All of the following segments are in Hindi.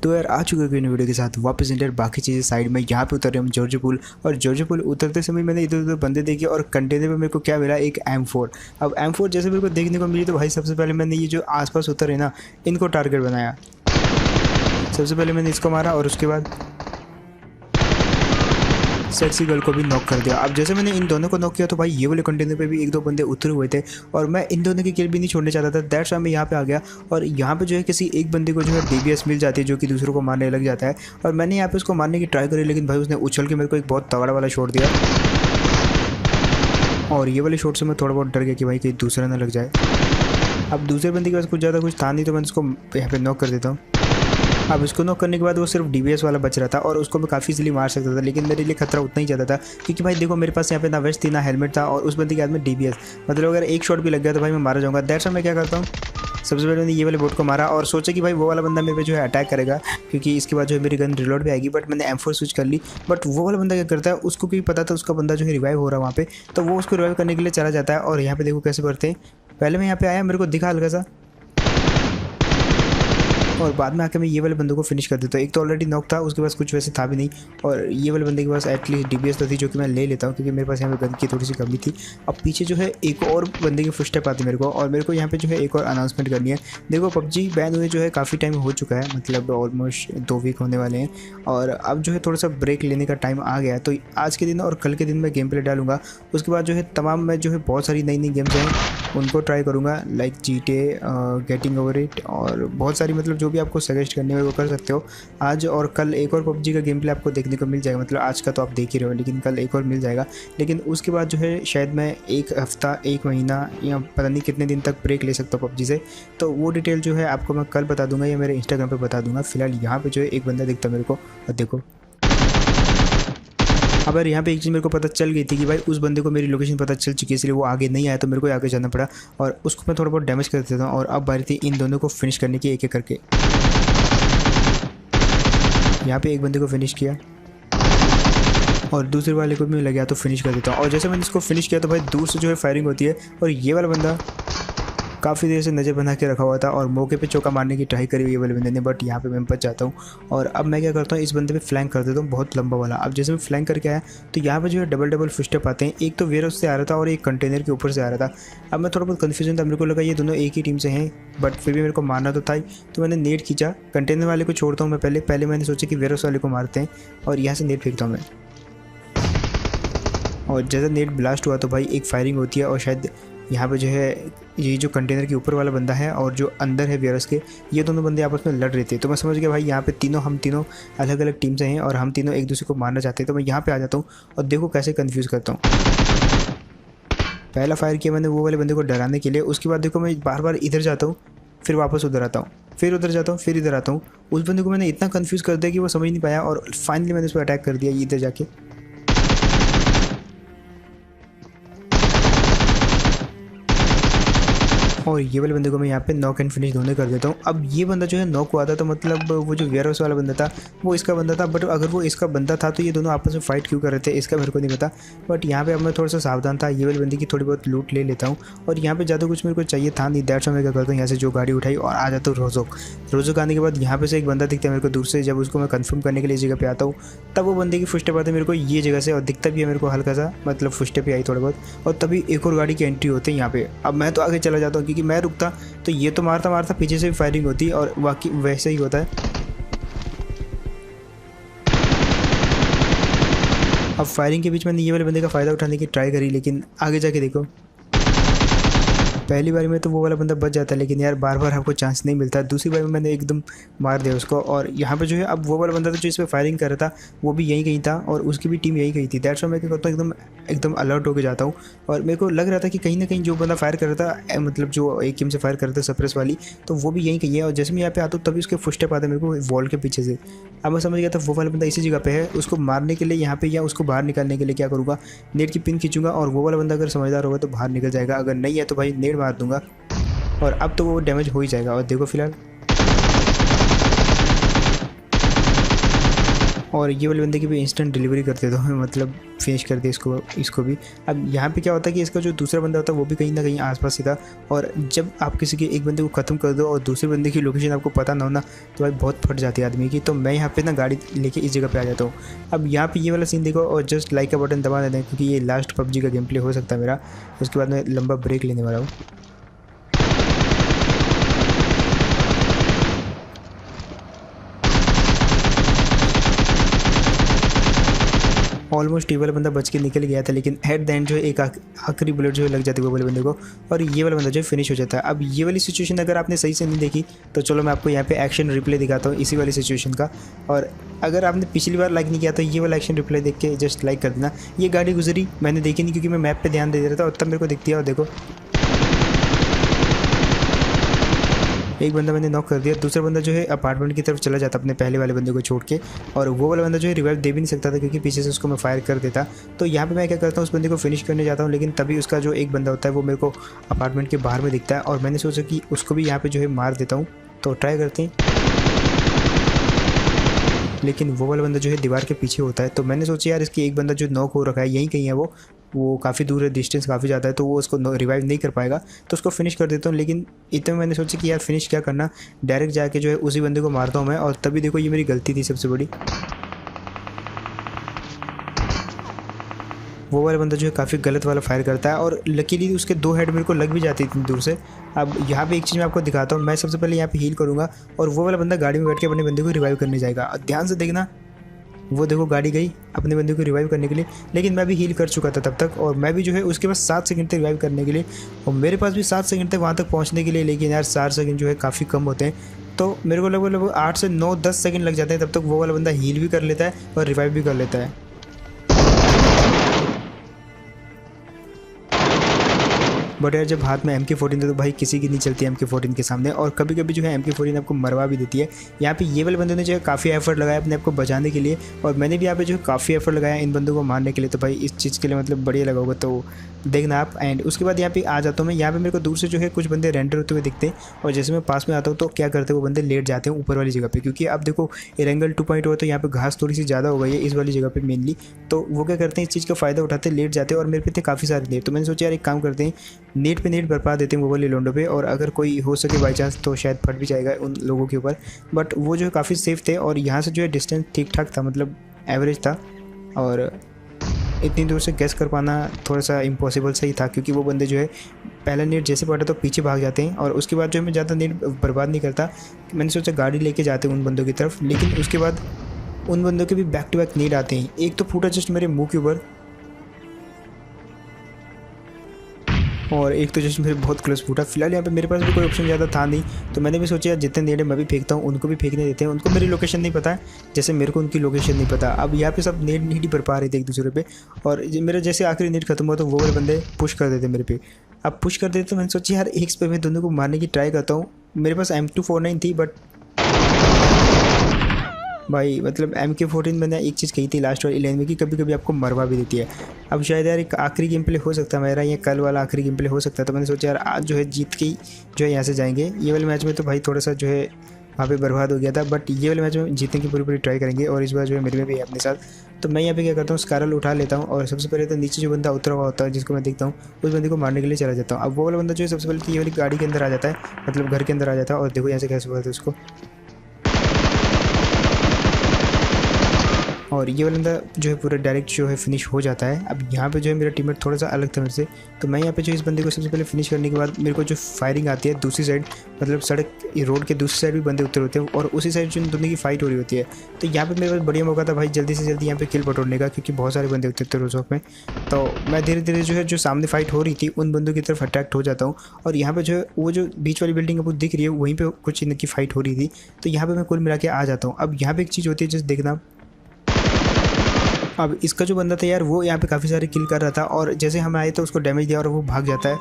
तो यार आ चुके हैं वीडियो के साथ वापस इंटर बाकी चीज़ें साइड में। यहाँ पे उतरे हम जॉर्ज पुल, और जॉर्ज पुल उतरते समय मैंने इधर उधर बंदे देखे और कंटेनर में मेरे को क्या मिला, एक M4। अब M4 जैसे मेरे को देखने को मिली तो भाई सबसे पहले मैंने ये जो आसपास उतरे ना इनको टारगेट बनाया। सबसे पहले मैंने इसको मारा और उसके बाद सेक्सी गर्ल को भी नॉक कर दिया। अब जैसे मैंने इन दोनों को नॉक किया तो भाई ये वाले कंटेनर पे भी एक दो बंदे उतरे हुए थे और मैं इन दोनों की किल भी नहीं छोड़ने चाहता था। दैट्स व्हाई मैं यहाँ पे आ गया और यहाँ पे जो है किसी एक बंदे को जो है DBS मिल जाती है जो कि दूसरों को मारने लग जाता है। और मैंने यहाँ पे उसको मारने की ट्राई करी, लेकिन भाई उसने उछल के मेरे को एक बहुत तगड़ा वाला शॉट दिया और ये वाले शॉट से मैं थोड़ा बहुत डर गया कि भाई कहीं दूसरा ना लग जाए। अब दूसरे बंदे के पास कुछ ज़्यादा कुछ था नहीं तो मैंने उसको यहाँ पे नॉक कर देता हूँ। अब इसको नॉक करने के बाद वो सिर्फ DBS वाला बच रहा था और उसको मैं काफ़ी इजीली मार सकता था, लेकिन मेरे लिए खतरा उतना ही ज़्यादा था क्योंकि भाई देखो मेरे पास यहाँ पे ना वेस्ट थी ना हेलमेट था और उस बंदे के हाथ में DBS, मतलब अगर एक शॉट भी लग गया तो भाई मैं मारा जाऊँगा। दैट्स व्हाई मैं क्या करता हूँ, सबसे पहले मैंने ये वाले बोट को मारा और सोचा कि भाई वो वाला बंदा मेरे पे जो है अटैक करेगा क्योंकि इसके बाद जो है मेरी गन रिलोड भी आएगी। बट मैंने M4 स्विच कर ली। बट वो वाला बंदा क्या करता है, उसको भी पता था उसका बंदा जो है रिवाइव हो रहा है वहाँ पे, तो वो उसको रिवाइव करने के लिए चला जाता है। और यहाँ पे देखो कैसे करते हैं, पहले मैं यहाँ पे आया, मेरे को दिखा हल्का सा और बाद में आके मैं ये वाले बंदे को फिनिश कर देता हूँ। एक तो ऑलरेडी नॉक था, उसके पास कुछ वैसे था भी नहीं और ये वाले बंदे के पास एटलीस्ट DBS तो थी जो कि मैं ले लेता हूँ क्योंकि मेरे पास यहाँ पे गन की थोड़ी सी कमी थी। अब पीछे जो है एक और बंदे की फुटस्टेप आती मेरे को और मेरे को यहाँ पे जो है एक और अनाउंसमेंट करनी है। देखो PUBG बैन हुए जो है काफ़ी टाइम हो चुका है, मतलब ऑलमोस्ट 2 वीक होने वाले हैं और अब जो है थोड़ा सा ब्रेक लेने का टाइम आ गया। तो आज के दिन और कल के दिन मैं गेम प्ले डालूंगा, उसके बाद जो है तमाम मैं जो है बहुत सारी नई नई गेम्स हैं उनको ट्राई करूँगा, like GTA, getting over it और बहुत सारी, मतलब जो भी आपको सजेस्ट करने में वो कर सकते हो। आज और कल एक और PUBG का गेम प्ले आपको देखने को मिल जाएगा, मतलब आज का तो आप देख ही रहे हो लेकिन कल एक और मिल जाएगा। लेकिन उसके बाद जो है शायद मैं एक हफ्ता, एक महीना या पता नहीं कितने दिन तक ब्रेक ले सकता हूँ PUBG से, तो वो डिटेल जो है आपको मैं कल बता दूंगा या मेरे इंस्टाग्राम पे बता दूंगा। फिलहाल यहाँ पे जो है एक बंदा दिखता मेरे को और देखो अब यार यहाँ पे एक चीज़ मेरे को पता चल गई थी कि भाई उस बंदे को मेरी लोकेशन पता चल चुकी है, इसलिए वो आगे नहीं आया तो मेरे को आगे जाना पड़ा और उसको मैं थोड़ा बहुत डैमेज कर देता हूँ। और अब बारी थी इन दोनों को फिनिश करने की एक एक करके। यहाँ पे एक बंदे को फिनिश किया और दूसरे वाले को भी लग गया तो फिनिश कर देता हूँ। और जैसे मैंने इसको फिनिश किया तो भाई दूर से जो है फायरिंग होती है और ये वाला बंदा काफ़ी देर से नज़र बना के रखा हुआ था और मौके पे चौका मारने की ट्राई करी हुई ये वाले बंदे ने, बट यहाँ पे मैं बच जाता हूँ। और अब मैं क्या करता हूँ, इस बंदे पे फ्लैंक कर देता हूँ बहुत लंबा वाला। अब जैसे मैं फ्लैंक करके आया तो यहाँ पे जो है डबल फुटस्टेप आते हैं, एक तो वेयर हाउस से आ रहा था और एक कंटेनर के ऊपर से आ रहा था। अब मैं थोड़ा बहुत कन्फ्यूजन था, मेरे को लगा ये दोनों एक ही टीम से हैं, बट फिर भी मेरे को मारना तो था ही, तो मैंने नेट खींचा। कंटेनर वाले को छोड़ता हूँ मैं पहले मैंने सोचा कि वेयर हाउस वाले को मारते हैं और यहाँ से नेट फेंकता हूँ मैं। और जैसा नेट ब्लास्ट हुआ तो भाई एक फायरिंग होती है और शायद यहाँ पे जो है ये जो कंटेनर के ऊपर वाला बंदा है और जो अंदर है वेयरहाउस के, ये दोनों बंदे आपस में लड़ रहे थे। तो मैं समझ गया भाई यहाँ पे हम तीनों अलग अलग टीम से हैं और हम तीनों एक दूसरे को मारना चाहते हैं। तो मैं यहाँ पे आ जाता हूँ और देखो कैसे कंफ्यूज करता हूँ। पहला फायर किया मैंने वो वाले बंदे को डराने के लिए, उसके बाद देखो मैं बार बार इधर जाता हूँ, फिर वापस उधर आता हूँ, फिर उधर जाता हूँ, फिर इधर आता हूँ। उस बंदे को मैंने इतना कन्फ्यूज़ कर दिया कि वो समझ नहीं पाया और फाइनली मैंने उस पर अटैक कर दिया इधर जाके। और ये वाले बंदे को मैं यहाँ पे नॉक एंड फिनिश दोनों कर देता हूँ। अब ये बंदा जो है नॉक हुआ था तो मतलब वो जो वेयर हाउस वाला बंदा था वो इसका बंदा था, बट अगर वो इसका बंदा था तो ये दोनों आपस में फाइट क्यों कर रहे थे इसका मेरे को नहीं पता। बट यहाँ पे अब मैं थोड़ा सा सावधान था, ये वाले बंदे की थोड़ी बहुत लूट ले लेता हूँ और यहाँ पे ज़्यादा कुछ मेरे को चाहिए था नहीं। दैट्स व्हाई मैं क्या करता हूँ, यहाँ से जो गाड़ी उठाई और आ जाता हूँ रोज़ोक आने के बाद यहाँ पे से एक बंदा दिखता है मेरे को दूर से। जब उसको मैं कन्फर्म करने के लिए जगह पे आता हूँ तब वो बंदे की फुटस्टेप आती है मेरे को ये जगह से और दिखता भी है मेरे को हल्का सा, मतलब फुटस्टेप ही आई थोड़ा बहुत। और तभी एक और गाड़ी की एंट्री होती है यहाँ पे। अब मैं तो आगे चला जाता हूँ क्योंकि मैं रुकता तो ये तो मारता पीछे से भी फायरिंग होती और वाकई वैसे ही होता है। अब फायरिंग के बीच मैंने ये वाले बंदे का फ़ायदा उठाने की ट्राई करी, लेकिन आगे जाके देखो पहली बार में तो वो वाला बंदा बच जाता है, लेकिन यार बार बार आपको चांस नहीं मिलता। दूसरी बार में मैंने एकदम मार दिया उसको और यहाँ पे जो है अब वो वाला बंदा था जो इस पर फायरिंग कर रहा था वो भी यहीं कहीं था और उसकी भी टीम यहीं कहीं थी। दैट्स व्हाई मैं क्या करता हूँ एकदम अलर्ट होकर जाता हूँ और मेरे को लग रहा था कि कहीं ना कहीं जो बंदा फायर कर रहा था, मतलब जो एक टीम से फायर कर रहा था सप्रेस वाली, तो वो भी यहीं कहीं है। और जैसे मैं यहाँ पे आता हूँ तभी उसके फुटस्टेप आते मेरे को वॉल के पीछे से। अब मैं समझ गया था वो वाला बंदा इसी जगह पे है, उसको मारने के लिए यहाँ पे या उसको बाहर निकालने के लिए क्या करूँगा, नेट की पिन खींचूंगा और वो वाला बंदा अगर समझदार होगा तो बाहर निकल जाएगा, अगर नहीं है तो भाई नेट मार दूंगा और अब तो वो डैमेज हो ही जाएगा। और देखो फिलहाल और ये वाले बंदे की भी इंस्टेंट डिलीवरी कर देता हूँ, मतलब फिनिश कर दिया इसको भी। अब यहाँ पे क्या होता है कि इसका जो दूसरा बंदा होता है वो भी कहीं ना कहीं आसपास ही था, और जब आप किसी के एक बंदे को ख़त्म कर दो और दूसरे बंदे की लोकेशन आपको पता ना हो ना, तो भाई बहुत फट जाती है आदमी की। तो मैं यहाँ पे ना गाड़ी लेके इस जगह पे आ जाता हूँ। अब यहाँ पे ये वाला सीन देखो और जस्ट लाइक का बटन दबा देते हैं, क्योंकि ये लास्ट पबजी का गेम प्ले हो सकता है मेरा। उसके बाद मैं लंबा ब्रेक लेने वाला हूँ। ऑलमोस्ट ये वाला बंदा बच के निकल गया था, लेकिन एट द एंड जो है एक आखिरी बुलेट जो है लग जाती है वो वाले बंदे को, और ये वाला बंदा जो है फिनिश हो जाता है। अब ये वाली सिचुएशन अगर आपने सही से नहीं देखी तो चलो मैं आपको यहाँ पे एक्शन रिप्ले दिखाता हूँ इसी वाली सिचुएशन का। और अगर आपने पिछली बार लाइक नहीं किया तो ये वाला एक्शन रिप्ले देख के जस्ट लाइक कर देना। ये गाड़ी गुजरी, मैंने देखी नहीं क्योंकि मैं मैप पर ध्यान दे रहा था, और तब मेरे को दिखती है। और देखो एक बंदा मैंने नॉक कर दिया, दूसरा बंदा जो है अपार्टमेंट की तरफ चला जाता अपने पहले वाले बंदे को छोड़ के, और वो वाला बंदा जो है रिवाइव दे भी नहीं सकता था क्योंकि पीछे से उसको मैं फायर कर देता। तो यहाँ पे मैं क्या करता हूँ, उस बंदे को फिनिश करने जाता हूँ, लेकिन तभी उसका जो एक बंदा होता है वो मेरे को अपार्टमेंट के बाहर में दिखता है, और मैंने सोचा कि उसको भी यहाँ पर जो है मार देता हूँ। तो ट्राई करते हैं, लेकिन वो वाला बंदा जो है दीवार के पीछे होता है। तो मैंने सोचा यार इसकी एक बंदा जो नॉक हो रखा है यहीं कहीं है, वो काफ़ी दूर है, डिस्टेंस काफ़ी ज़्यादा है, तो वो उसको रिवाइव नहीं कर पाएगा, तो उसको फिनिश कर देता हूँ। लेकिन इतने में मैंने सोचा कि यार फिनिश क्या करना, डायरेक्ट जाके जो है उसी बंदे को मारता हूँ मैं। और तभी देखो ये मेरी गलती थी सबसे बड़ी, वो वाला बंदा जो है काफ़ी गलत वाला फायर करता है, और लकीली उसके 2 हेड मेरे को लग भी जाती इतनी दूर से। अब यहाँ पे एक चीज़ मैं आपको दिखाता हूँ, मैं सबसे पहले यहाँ पे हील करूँगा, और वो वाला बंदा गाड़ी में बैठ के अपने बंदे को रिवाइव करने जाएगा। ध्यान से देखना, वो देखो गाड़ी गई अपने बंदे को रिवाइव करने के लिए, लेकिन मैं भी हील कर चुका था तब तक, और मैं भी जो है उसके पास 7 सेकंड तक रिवाइव करने के लिए, और मेरे पास भी 7 सेकंड तक वहाँ तक पहुँचने के लिए। लेकिन यार 4 सेकंड जो है काफ़ी कम होते हैं, तो मेरे को लगभग 8 से 9-10 सेकंड लग जाते हैं, तब तक वो वाला बंदा हील भी कर लेता है और रिवाइव भी कर लेता है। बट यार जब हाथ में MK14 था तो भाई किसी की नहीं चलती MK14 के सामने, और कभी कभी जो है MK14 आपको मरवा भी देती है। यहाँ पे ये वाले बंदे ने जो है काफ़ी एफर्ट लगाया अपने आप को बचाने के लिए, और मैंने भी यहाँ पे जो है काफ़ी एफर्ट लगाया इन बंदों को मारने के लिए। तो भाई इस चीज़ के लिए मतलब बढ़िया लगा होगा, तो देखना आप। एंड उसके बाद यहाँ पे आ जाता हूँ मैं, यहाँ पे मेरे को दूर से जो है कुछ बंदे रेंडर होते हुए दिखते हैं, और जैसे मैं पास में आता हूँ तो क्या करते हैं वो बंदे लेट जाते हैं ऊपर वाली जगह पे, क्योंकि अब देखो एरेंगल 2.0 तो यहाँ पे घास थोड़ी सी ज़्यादा हो गई है इस वाली जगह पे मेनली। तो वो क्या करते हैं, इस चीज़ का फ़ायदा उठाते हैं, लेट जाते हैं, और मेरे पे थे काफ़ी सारे नेट। तो मैंने सोचा यार एक काम करते हैं, नेट पे नेट बरपा देते हैं वो वाले लोंडो पे, और अगर कोई हो सके बाई चांस तो शायद फट भी जाएगा उन लोगों के ऊपर। बट वो जो है काफ़ी सेफ थे, और यहाँ से जो है डिस्टेंस ठीक ठाक था, मतलब एवरेज था, और इतनी दूर से गैस कर पाना थोड़ा सा इम्पॉसिबल सही था, क्योंकि वो बंदे जो है पहला नेट जैसे पड़ा तो पीछे भाग जाते हैं, और उसके बाद जो है मैं ज़्यादा नेट बर्बाद नहीं करता। मैंने सोचा गाड़ी लेके जाते हैं उन बंदों की तरफ, लेकिन उसके बाद उन बंदों के भी बैक टू बैक नेट आते हैं। एक तो फूटा जस्ट मेरे मुँह के ऊपर, और एक तो जस्ट मेरे बहुत क्लोज फूटा। फिलहाल यहाँ पे मेरे पास भी कोई ऑप्शन ज़्यादा था नहीं, तो मैंने भी सोचा जितने नेड़े मैं भी फेंकता हूँ उनको भी फेंकने देते हैं। उनको मेरी लोकेशन नहीं पता है, जैसे मेरे को उनकी लोकेशन नहीं पता। अब यहाँ पे सब नेट ही पर पा रहे थे एक दूसरे पे, और मेरा जैसे आखिरी नेट खत्म हुआ तो वो वाले बंदे पुश कर देते मेरे पे। अब पुश कर देते तो मैंने सोचा यार एक पे मैं दोनों को मारने की ट्राई करता हूँ। मेरे पास M249 थी, बट भाई मतलब MK14 मैंने एक चीज़ कही थी लास्ट वाली लेन में कि कभी कभी आपको मरवा भी देती है। अब शायद यार एक आखिरी गेम प्ले हो सकता है मेरा, ये कल वाला आखिरी गेम प्ले हो सकता है। तो मैंने सोचा यार आज जो है जीत के ही जो है यहाँ से जाएंगे। ये वाले मैच में तो भाई थोड़ा सा जो है वहाँ पे बर्बाद हो गया था, बट ये वाले मैच में जीतने की पूरी ट्राई करेंगे, और इस बार जो है मेरे में भी है अपने साथ। तो मैं यहाँ पे क्या करता हूँ, स्कारल उठा लेता हूँ, और सबसे पहले तो नीचे जो बंदा उतरा हुआ होता है जिसको मैं देखता हूँ उस बंदे को मारने के लिए चला जाता हूँ। अब वो वाला बंदा जो है सबसे पहले ये वाली गाड़ी के अंदर आ जाता है, मतलब घर के अंदर आ जाता है, और देखो यहाँ से कैसे हुआ था उसको। और ये वाला बंदा जो है पूरा डायरेक्ट जो है फिनिश हो जाता है। अब यहाँ पे जो है मेरा टीममेट थोड़ा सा अलग था मेरे से, तो मैं यहाँ पे जो इस बंदे को सबसे पहले फिनिश करने के बाद मेरे को जो फायरिंग आती है दूसरी साइड, मतलब सड़क रोड के दूसरी साइड भी बंदे उतर होते हैं, और उसी साइड जो दोनों की फाइट हो रही होती है। तो यहाँ पे मेरे पास बढ़िया मौका था भाई जल्दी से जल्दी यहाँ पे किल बटोरने का, क्योंकि बहुत सारे बंदे उतरते रोज में। तो मैं धीरे धीरे जो है जो सामने फाइट हो रही थी उन बंदों की तरफ अट्रैक्ट हो जाता हूँ, और यहाँ पे जो है वो जो बीच वाली बिल्डिंग आपको दिख रही है वहीं पर कुछ इनकी फाइट हो रही थी, तो यहाँ पर मैं कुल मिला के आ जाता हूँ। अब यहाँ पर एक चीज़ होती है जैसे देखना, अब इसका जो बंदा था यार वो यहाँ पे काफ़ी सारे किल कर रहा था, और जैसे हम आए तो उसको डैमेज दिया और वो भाग जाता है,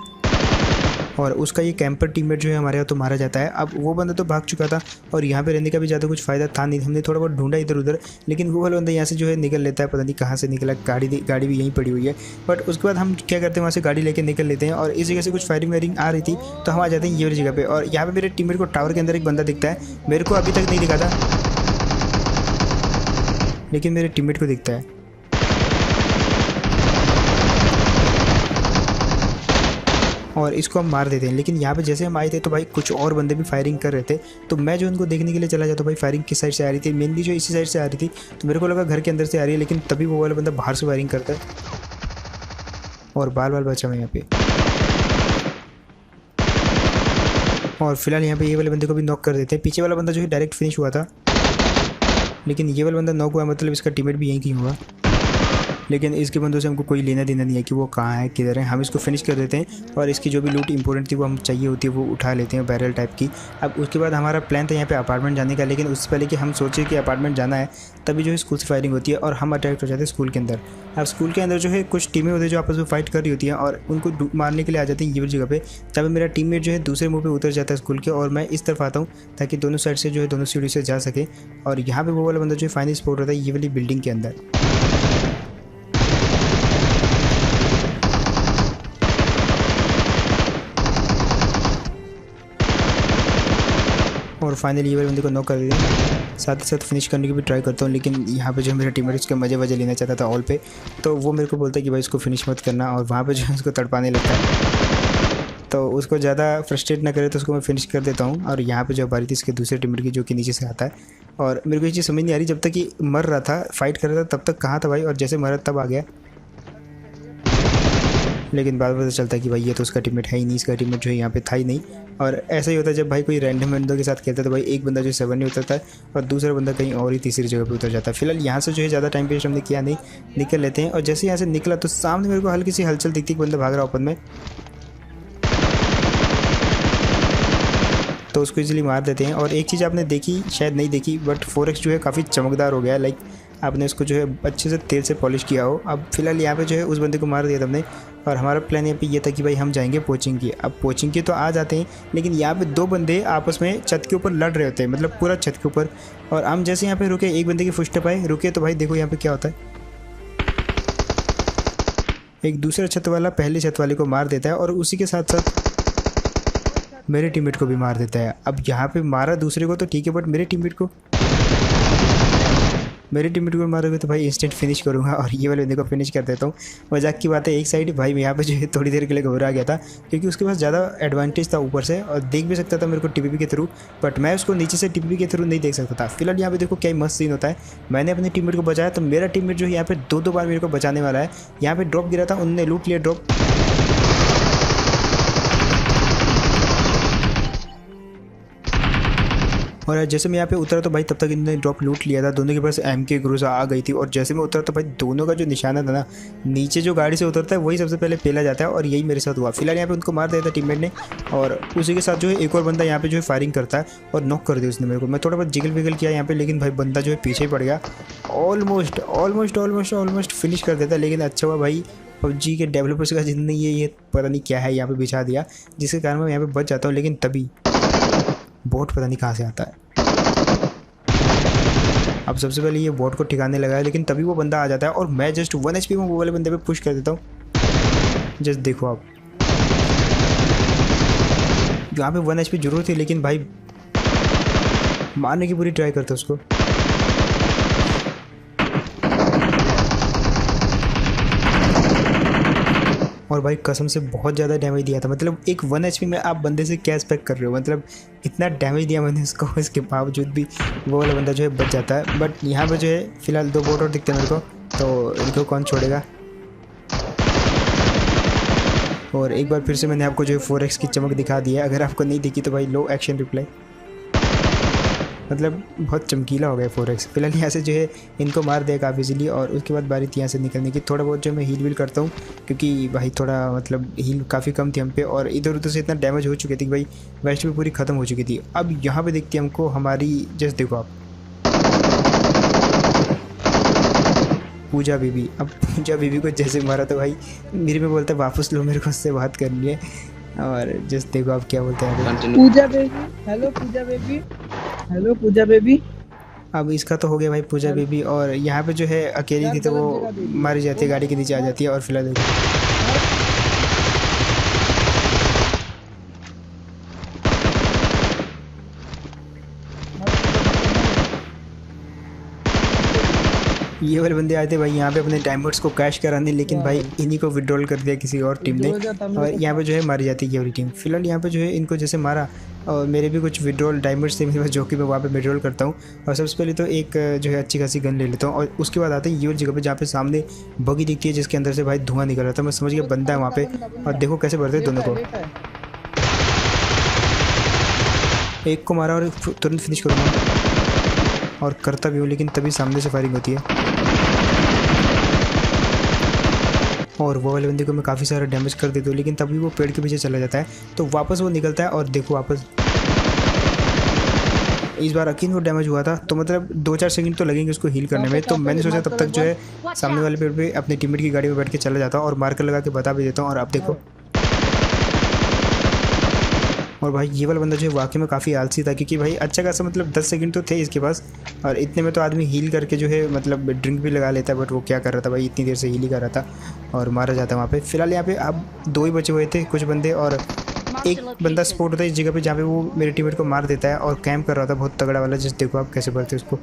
और उसका ये कैंपर टीममेट जो है हमारे यहाँ तो मारा जाता है। अब वो बंदा तो भाग चुका था, और यहाँ पे रहने का भी ज़्यादा कुछ फ़ायदा था नहीं, हमने थोड़ा बहुत ढूंढा इधर उधर, लेकिन वो वाला बंदा यहाँ से जो है निकल लेता है, पता नहीं कहाँ से निकला। गाड़ी भी यहीं पड़ी हुई है, बट उसके बाद हम क्या करते हैं वहाँ से गाड़ी लेके निकल लेते हैं, और इस जगह से कुछ फायरिंग वायरिंग आ रही थी तो हम आ जाते हैं ये वाली जगह पर। और यहाँ पर मेरे टीममेट को टावर के अंदर एक बंदा दिखता है, मेरे को अभी तक नहीं दिखा था, लेकिन मेरे टीममेट को दिखता है। और इसको हम मार देते हैं। लेकिन यहाँ पे जैसे हम आए थे तो भाई कुछ और बंदे भी फायरिंग कर रहे थे, तो मैं जो उनको देखने के लिए चला जाता भाई फायरिंग किस साइड से आ रही थी, मेनली जो इसी साइड से आ रही थी, तो मेरे को लगा घर के अंदर से आ रही है, लेकिन तभी वो वाला बंदा बाहर से फायरिंग करता है और बाल बाल बचा मैं यहाँ पे। और फिलहाल यहाँ पे ये वाले बंदे को भी नॉक कर देते हैं। पीछे वाला बंदा जो है डायरेक्ट फिनिश हुआ था, लेकिन ये वाला बंदा नॉक हुआ, मतलब इसका टीममेट भी यहीं कहीं हुआ। लेकिन इसके बंदों से हमको कोई लेना देना नहीं है कि वो कहाँ है किधर है, हम इसको फिनिश कर देते हैं और इसकी जो भी लूट इंपॉर्टेंट थी वो हम चाहिए होती है वो उठा लेते हैं बैरल टाइप की। अब उसके बाद हमारा प्लान था यहाँ पे अपार्टमेंट जाने का, लेकिन उससे पहले कि हम सोचे कि अपार्टमेंट जाना है तभी जो है स्कूल से फायरिंग होती है और हम अटैक हो जाते हैं स्कूल के अंदर। अब स्कूल के अंदर जो है कुछ टीमें होती है जो आपस में फाइट कर रही होती हैं और उनको मारने के लिए आ जाती हैं ये वाली जगह पे। तब मेरा टीममेट जो है दूसरे मुँह पे उतर जाता है स्कूल के और मैं इस तरफ आता हूँ ताकि दोनों साइड से जो है दोनों सीढ़ी से जा सके। और यहाँ पे वो वाला बंदा जो है फाइनल स्पॉट होता है ये वाली बिल्डिंग के अंदर। और फाइनली ये वाले बंदे को नॉक कर दिया। साथ ही साथ फिनिश करने की भी ट्राई करता हूँ, लेकिन यहाँ पे जो मेरा टीममेट उसके मज़े वजह लेना चाहता था ऑल पे, तो वो मेरे को बोलता है कि भाई इसको फिनिश मत करना, और वहाँ पे जो है उसको तड़पाने लगता है। तो उसको ज़्यादा फ्रस्ट्रेट ना करे तो उसको मैं फिनिश कर देता हूँ। और यहाँ पे जो बारी थी इसके दूसरे टीममेट की जो कि नीचे से आता है, और मेरे को ये चीज़ समझ नहीं आ रही, जब तक कि मर रहा था फाइट कर रहा था तब तक कहाँ था भाई, और जैसे मरा तब आ गया। लेकिन बाद में पता चलता है कि भाई ये तो उसका टीममेट है ही नहीं, इसका टीममेट जो है यहाँ पे था ही नहीं। और ऐसा ही होता है जब भाई कोई रैंडम बंदों के साथ खेलता है तो भाई एक बंदा जो 7 नहीं उतरता है और दूसरा बंदा कहीं और ही तीसरी जगह पे उतर जाता है। फिलहाल यहाँ से जो है ज़्यादा टाइम वेस्ट हमने किया नहीं, निकल लेते हैं। और जैसे यहाँ से निकला तो सामने मेरे को हल्की सी हलचल दिखती, बंदा भाग रहा ओपन में, तो उसको इजीली मार देते हैं। और एक चीज़ आपने देखी शायद नहीं देखी, बट 4x जो है काफ़ी चमकदार हो गया है, लाइक आपने उसको जो है अच्छे से तेल से पॉलिश किया हो। अब फिलहाल यहाँ पे जो है उस बंदे को मार दिया था हमने, और हमारा प्लान यहाँ पे ये था कि भाई हम जाएंगे कोचिंग की। अब कोचिंग की तो आ जाते हैं, लेकिन यहाँ पे 2 बंदे आपस में छत के ऊपर लड़ रहे होते हैं, मतलब पूरा छत के ऊपर। और हम जैसे यहाँ पे रुके, एक बंदे की फुटस्टेप आए, रुके तो भाई देखो यहाँ पे क्या होता है, एक दूसरा छत वाला पहले छत वाले को मार देता है और उसी के साथ साथ मेरे टीममेट को भी मार देता है। अब यहाँ पे मारा दूसरे को तो ठीक है, बट मेरे टीममेट को मारोगे तो भाई इंस्टेंट फिनिश करूँगा, और ये वाले बंदे को फिनिश कर देता हूँ। मजाक की बात है एक साइड, भाई यहाँ पे जो है थोड़ी देर के लिए घबरा गया था क्योंकि उसके पास ज़्यादा एडवांटेज था ऊपर से, और देख भी सकता था मेरे को टीपीपी के थ्रू, बट मैं उसको नीचे से टीपीपी के थ्रू नहीं देख सकता था। फिलहाल यहाँ पे देखो क्या मस्त सीन होता है, मैंने अपने टीममेट को बचाया तो मेरा टीममेट जो है यहाँ पे 2 बार मेरे को बचाने वाला है। यहाँ पे ड्रॉप गिरा था, उन्होंने लूट लिया ड्रॉप, और जैसे मैं यहाँ पे उतरा तो भाई तब तक इन्होंने ड्रॉप लूट लिया था। दोनों के पास MK ग्रोजा आ गई थी, और जैसे मैं उतरा तो भाई दोनों का जो निशाना था ना, नीचे जो गाड़ी से उतरता है वही सबसे पहले पेला जाता है, और यही मेरे साथ हुआ। फिलहाल यहाँ पे उनको मार दिया था टीममेट ने, और उसी के साथ जो है एक और बंदा यहाँ पे जो है फायरिंग करता है और नॉक कर दिया उसने मेरे को। मैं थोड़ा बहुत जिगल विगल किया यहाँ पे, लेकिन भाई बंदा जो है पीछे ही पड़ गया। ऑलमोस्ट फिनिश कर देता, लेकिन अच्छा हुआ भाई PUBG के डेवलपर्स का जितने ये पता नहीं क्या है यहाँ पे बिछा दिया, जिसके कारण मैं यहाँ पे बच जाता हूँ। लेकिन तभी बोट पता नहीं कहाँ से आता है। अब सबसे पहले ये बोट को ठिकाने लगा है, लेकिन तभी वो बंदा आ जाता है और मैं जस्ट 1 HP में वो वाले बंदे पे पुश कर देता हूँ। जस्ट देखो आप, यहाँ पे 1 HP जरूर थी, लेकिन भाई मारने की पूरी ट्राई करता उसको। और भाई कसम से बहुत ज़्यादा डैमेज दिया था, मतलब एक 1 HP में आप बंदे से क्या एक्सपेक्ट कर रहे हो, मतलब इतना डैमेज दिया मैंने उसको, इसके बावजूद भी वो वाला बंदा जो है बच जाता है। बट यहाँ पे जो है फिलहाल 2 बोट और दिखते हैं मेरे को, तो इनको कौन छोड़ेगा। और एक बार फिर से मैंने आपको जो है 4x की चमक दिखा दी है, अगर आपको नहीं दिखी तो भाई लो एक्शन रिप्लाई, मतलब बहुत चमकीला हो गया 4x। फिलहाल यहाँ से जो है इनको मार दिया काफ़ी इजीली, और उसके बाद बारी थी यहाँ से निकलने की। थोड़ा बहुत जो मैं हील वील करता हूँ क्योंकि भाई थोड़ा मतलब हील काफ़ी कम थी हम पे, और इधर उधर से इतना डैमेज हो चुकी थी भाई, वेस्ट भी पूरी ख़त्म हो चुकी थी। अब यहाँ पे देखती है हमको हमारी, जस्ट देखो आप, पूजा बीबी। अब पूजा बीबी को जैसे मारा तो भाई मेरे में बोलता है वापस लो, मेरे को उससे बात करनी है। और जस्ट देखो आप क्या बोलते हैं, पूजा बेबी, हेलो पूजा बेबी, हेलो पूजा बेबी। अब इसका तो हो गया भाई पूजा बेबी, और यहाँ पे जो है अकेली थी तो वो मारी जाती है, गाड़ी के नीचे आ जाती है। और फिलहाल देखो ये वाले बंदे आए थे भाई यहाँ पे अपने डायमंड्स को कैश कराने, लेकिन भाई इन्हीं को विड्रॉल कर दिया किसी और टीम ने, और यहाँ पे जो है मारी जाती है ये वाली टीम। फिलहाल यहाँ पे जो है इनको जैसे मारा, और मेरे भी कुछ विड्रॉल डायमंड्स थे मेरे पास जो कि मैं वहाँ पे विड्रॉल करता हूँ। और सबसे पहले तो एक जो है अच्छी खासी गन ले लेता हूँ, और उसके बाद आते हैं ये वाली जगह पे जहाँ पे सामने बगी दिखती है जिसके अंदर से भाई धुआं निकल रहा था। मैं समझ गया बंदा है वहाँ पे, और देखो कैसे बढ़ते हैं दोनों को। एक को मारा और तुरंत फिनिश करूँगा, और करता भी हूँ, लेकिन तभी सामने से फायरिंग होती है और वो वाले बंदे को मैं काफ़ी सारा डैमेज कर देता हूँ, लेकिन तभी वो पेड़ के पीछे चला जाता है। तो वापस वो निकलता है और देखो वापस इस बार अकीन को डैमेज हुआ था, तो मतलब 2-4 सेकंड तो लगेंगे उसको हील करने में। तो मैंने सोचा तब तक जो है सामने वाले पेड़ पे अपने टीममेट की गाड़ी में बैठ के चला जाता हूँ और मार्कर लगा के बता भी देता हूँ। और अब देखो, और भाई ये वाला बंदा जो है वाकई में काफ़ी आलसी था, क्योंकि भाई अच्छा खासा मतलब 10 सेकंड तो थे इसके पास, और इतने में तो आदमी हील करके जो है मतलब ड्रिंक भी लगा लेता है। बट वो क्या कर रहा था भाई, इतनी देर से हील ही कर रहा था और मारा जाता वहाँ पे। फिलहाल यहाँ पे अब 2 ही बचे हुए थे कुछ बंदे, और एक बंदा स्पॉट होता है इस जगह पे जहाँ पे वो मेरे टीममेट को मार देता है, और कैंप कर रहा था बहुत तगड़ा वाला, जिस देखो आप कैसे बढ़ते उसको।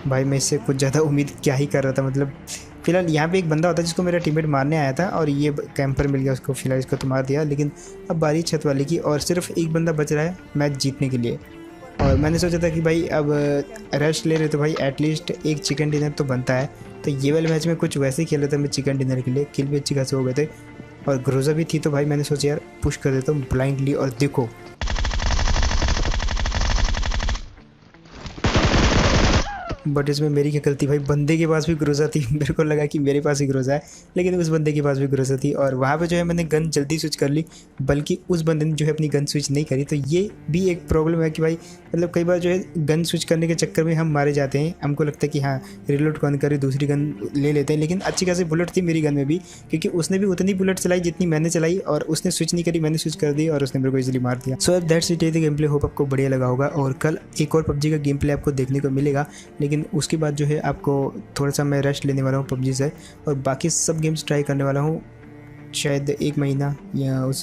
भाई मैं इससे कुछ ज़्यादा उम्मीद क्या ही कर रहा था मतलब। फिलहाल यहाँ पे एक बंदा होता है जिसको मेरा टीममेट मारने आया था, और ये कैंपर मिल गया उसको, फिलहाल इसको तो मार दिया। लेकिन अब बारी छत वाले की, और सिर्फ एक बंदा बच रहा है मैच जीतने के लिए। और मैंने सोचा था कि भाई अब रेस्ट ले रहे तो भाई एटलीस्ट एक चिकन डिनर तो बनता है। तो ये वाले मैच में कुछ वैसे ही खेला था मैं चिकन डिनर के लिए, किल भी अच्छी खासे हो गए थे और ग्रोजा भी थी। तो भाई मैंने सोचा यार पुश कर देता हूँ ब्लाइंडली, और देखो बट इसमें मेरी क्या गलती भाई, बंदे के पास भी ग्रोजा थी। मेरे को लगा कि मेरे पास ही ग्रोजा है, लेकिन उस बंदे के पास भी ग्रोजा थी। और वहाँ पे जो है मैंने गन जल्दी स्विच कर ली, बल्कि उस बंदे ने जो है अपनी गन स्विच नहीं करी। तो ये भी एक प्रॉब्लम है कि भाई मतलब कई बार जो है गन स्विच करने के चक्कर में हम मारे जाते हैं। हमको लगता है कि हाँ रिलोड कौन करे, दूसरी गन ले लेते हैं, लेकिन अच्छी खासी बुलेट थी मेरी गन में भी, क्योंकि उसने भी उतनी बुलेट चलाई जितनी मैंने चलाई, और उसने स्विच नहीं करी, मैंने स्विच कर दी और उसने मेरे को इजीली मार दिया। So that's it, game play. Hope आपको बढ़िया लगा होगा, और कल एक और पबजी का गेम प्ले आपको देखने को मिलेगा। लेकिन उसके बाद जो है आपको थोड़ा सा मैं रेस्ट लेने वाला हूँ पबजी से, और बाकी सब गेम्स ट्राई करने वाला हूँ शायद 1 महीना या उससे